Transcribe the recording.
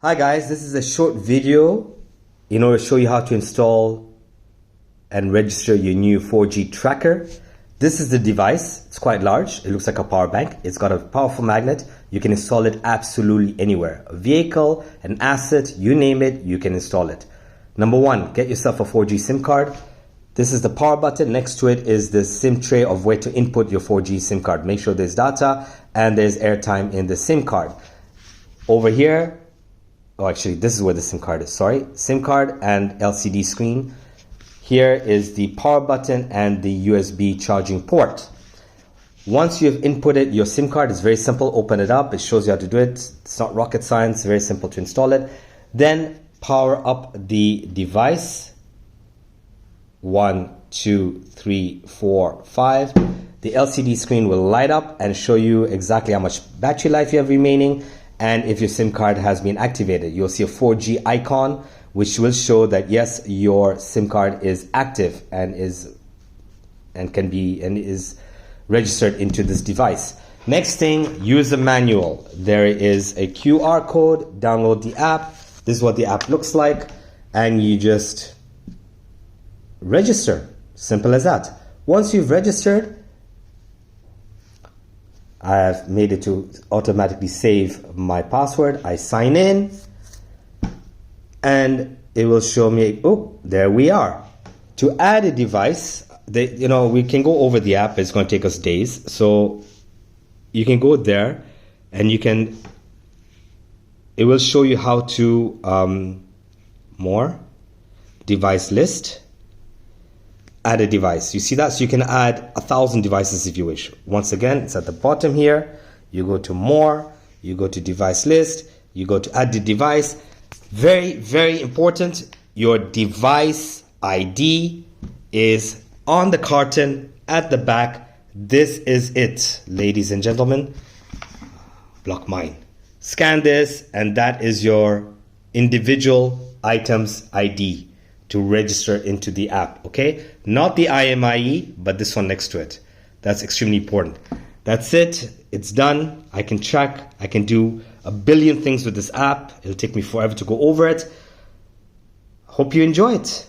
Hi guys, this is a short video in order to show you how to install and register your new 4G tracker. This is the device. It's quite large. It looks like a power bank. It's got a powerful magnet. You can install it absolutely anywhere. A vehicle, an asset, you name it, you can install it. Number one, get yourself a 4G SIM card. This is the power button. Next to it is the SIM tray of where to input your 4G SIM card. Make sure there's data and there's airtime in the SIM card. Over here, oh, actually, this is where the SIM card is, sorry. SIM card and LCD screen. Here is the power button and the USB charging port. Once you have inputted your SIM card, it's very simple. Open it up. It shows you how to do it. It's not rocket science. Very simple to install it. Then power up the device. 1, 2, 3, 4, 5. The LCD screen will light up and show you exactly how much battery life you have remaining and if your SIM card has been activated. You'll see a 4G icon which will show that yes, your SIM card is active and is registered into this device. Next thing, use the manual. There is a QR code. Download the app. This is what the app looks like, and you just register. Simple as that. Once you've registered, I have made it to automatically save my password. I sign in and it will show me, oh, there we are. To add a device, we can go over the app. It's going to take us days. So you can go there and it will show you how to more device list. Add a device. You see that? So you can add 1,000 devices if you wish. Once again, it's at the bottom here. You go to more, you go to device list, you go to add the device. Very, very important. Your device ID is on the carton at the back. This is it, ladies and gentlemen. Block mine. Scan this, and that is your individual items ID to register into the app, okay? Not the IMIE, but this one next to it. That's extremely important. That's it. It's done. I can track. I can do a billion things with this app. It'll take me forever to go over it. Hope you enjoy it.